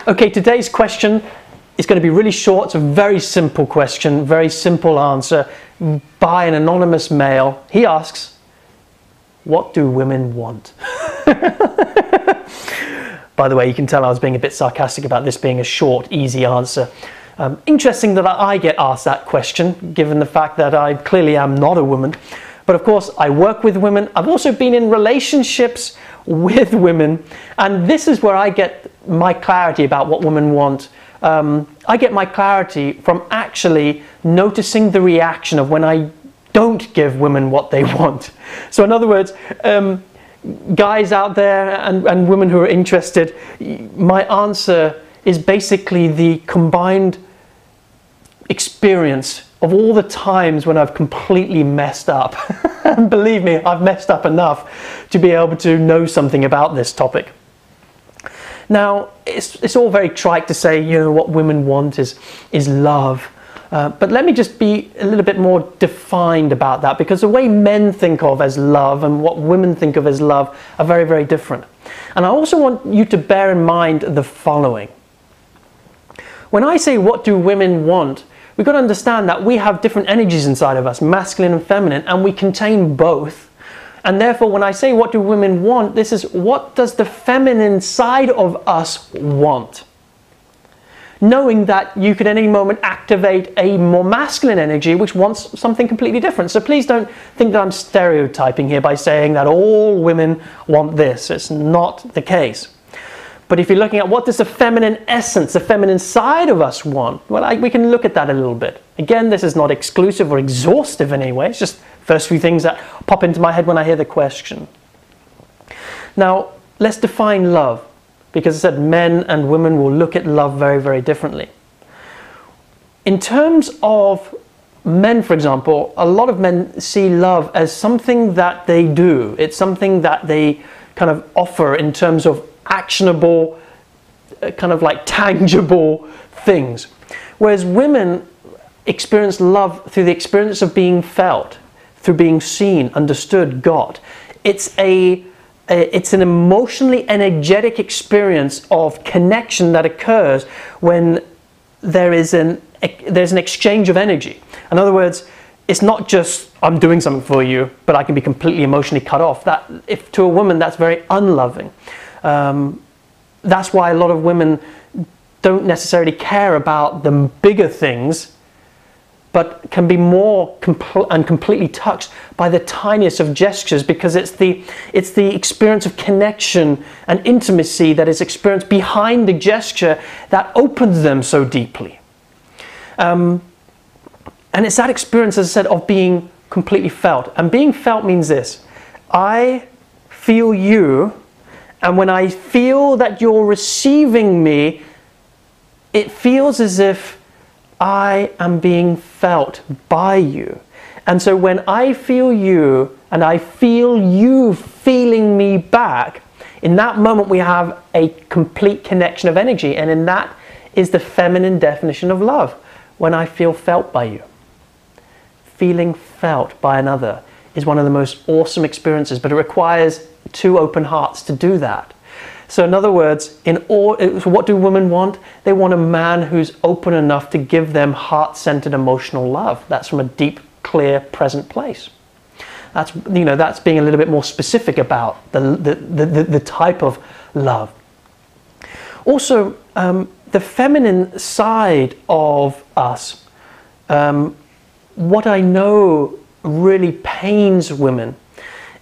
Okay, today's question is going to be really short. It's a very simple question, very simple answer by an anonymous male. He asks, what do women want? By the way, you can tell I was being a bit sarcastic about this being a short, easy answer. Interesting that I get asked that question, given the fact that I clearly am not a woman. But of course, I work with women. I've also been in relationships with women. And this is where I get my clarity about what women want. I get my clarity from actually noticing the reaction of when I don't give women what they want. So in other words, guys out there and women who are interested, my answer is basically the combined experience of all the times when I've completely messed up. And believe me, I've messed up enough to be able to know something about this topic. Now, it's all very trite to say, you know, what women want is love. But let me just be a little bit more defined about that, because the way men think of as love and what women think of as love are very, very different. And I also want you to bear in mind the following. When I say what do women want, we've got to understand that we have different energies inside of us, masculine and feminine, and we contain both. And therefore, when I say what do women want, this is what does the feminine side of us want? Knowing that you could at any moment activate a more masculine energy which wants something completely different. So please don't think that I'm stereotyping here by saying that all women want this. It's not the case. But if you're looking at what does the feminine essence, the feminine side of us want, well, we can look at that a little bit. Again, this is not exclusive or exhaustive in any way. It's just first few things that pop into my head when I hear the question. Now, let's define love, because I said men and women will look at love very, very differently. In terms of men, for example, a lot of men see love as something that they do. It's something that they kind of offer in terms of actionable, kind of like tangible things. Whereas women experience love through the experience of being felt, through being seen, understood, got. It's an emotionally energetic experience of connection that occurs when there's an exchange of energy. In other words, it's not just I'm doing something for you, but I can be completely emotionally cut off. That, if to a woman, that's very unloving. That's why a lot of women don't necessarily care about the bigger things, but can be more completely touched by the tiniest of gestures, because it's the experience of connection and intimacy that is experienced behind the gesture that opens them so deeply. And it's that experience, as I said, of being completely felt. And being felt means this: I feel you, and when I feel that you're receiving me, it feels as if I am being felt by you. And so when I feel you and I feel you feeling me back, in that moment we have a complete connection of energy. And in that is the feminine definition of love, when I feel felt by you. Feeling felt by another is one of the most awesome experiences, but it requires two open hearts to do that. So in other words, what do women want? They want a man who's open enough to give them heart-centered emotional love. That's from a deep, clear, present place. That's, you know, that's being a little bit more specific about the type of love. Also, the feminine side of us, what I know really pains women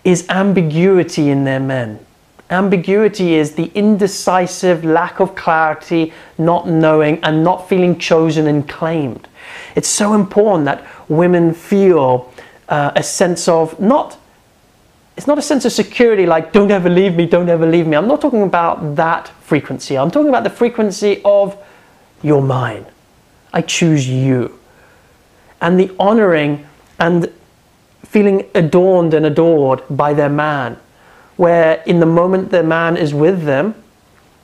is ambiguity in their men. Ambiguity is the indecisive lack of clarity, not knowing, and not feeling chosen and claimed. It's so important that women feel a sense of it's not a sense of security like don't ever leave me, don't ever leave me. I'm not talking about that frequency. I'm talking about the frequency of you're mine. I choose you. And the honoring and feeling adorned and adored by their man, where in the moment their man is with them,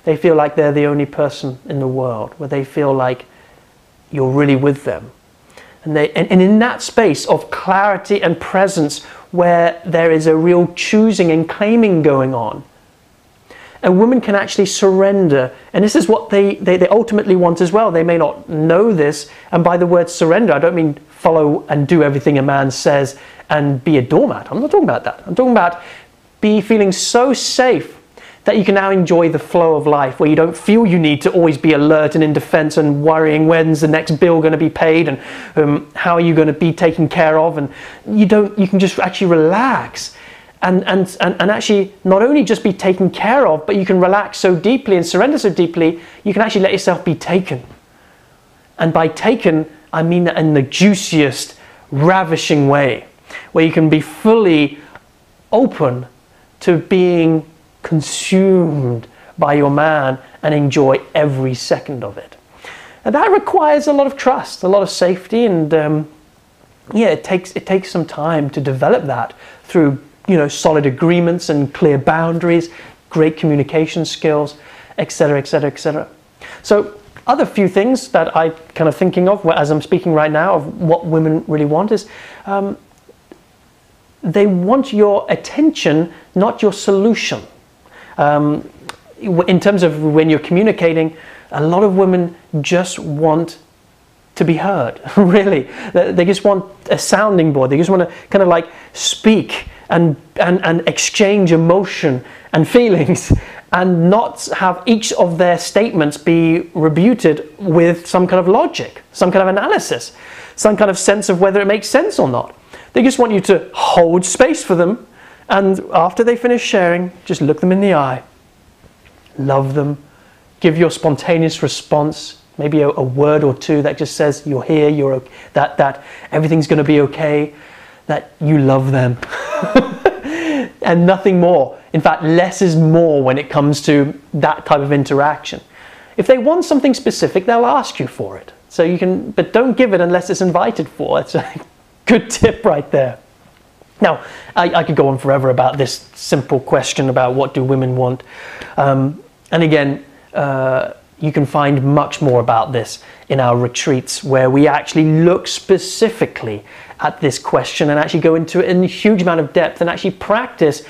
they feel like they're the only person in the world, where they feel like you're really with them. And in that space of clarity and presence, where there is a real choosing and claiming going on, a woman can actually surrender. And this is what they ultimately want as well. They may not know this. And by the word surrender, I don't mean follow and do everything a man says and be a doormat. I'm not talking about that. I'm talking about be feeling so safe that you can now enjoy the flow of life, where you don't feel you need to always be alert and in defense and worrying when's the next bill going to be paid and how are you going to be taken care of, and you can just actually relax and actually not only just be taken care of, but you can relax so deeply and surrender so deeply, you can actually let yourself be taken. And by taken, I mean that in the juiciest, ravishing way, where you can be fully open to being consumed by your man and enjoy every second of it. And that requires a lot of trust, a lot of safety, and yeah, it takes some time to develop that through, you know, solid agreements and clear boundaries, great communication skills, etc., etc., etc. So other few things that I kind of thinking of as I'm speaking right now of what women really want is they want your attention, not your solution. In terms of when you're communicating, a lot of women just want to be heard, really. They just want a sounding board. They just want to kind of like speak and exchange emotion and feelings and not have each of their statements be refuted with some kind of logic, some kind of analysis, some kind of sense of whether it makes sense or not. They just want you to hold space for them, and after they finish sharing, just look them in the eye, love them, give your spontaneous response, maybe a word or two that just says you're here, you're okay, that everything's going to be okay, that you love them, and nothing more. In fact, less is more when it comes to that type of interaction. If they want something specific, they'll ask you for it. So you can, but don't give it unless it's invited for. It's a good tip right there. Now, I could go on forever about this simple question about what do women want. And again, you can find much more about this in our retreats, where we actually look specifically at this question and actually go into it in a huge amount of depth and actually practice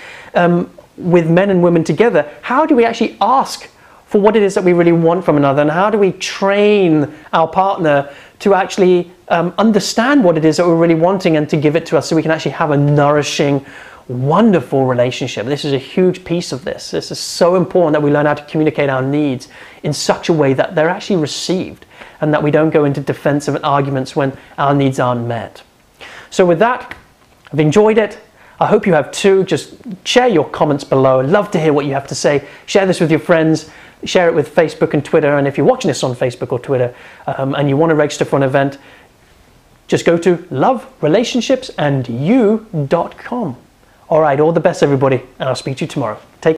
with men and women together. How do we actually ask for what it is that we really want from another, and how do we train our partner to actually understand what it is that we're really wanting and to give it to us, so we can actually have a nourishing, wonderful relationship. This is a huge piece of this. This is so important that we learn how to communicate our needs in such a way that they're actually received, and that we don't go into defensive arguments when our needs aren't met. So with that, I've enjoyed it. I hope you have too. Just share your comments below. I'd love to hear what you have to say. Share this with your friends. Share it with Facebook and Twitter. And if you're watching this on Facebook or Twitter and you want to register for an event, just go to loverelationshipsandyou.com. All right, all the best, everybody, and I'll speak to you tomorrow. Take care.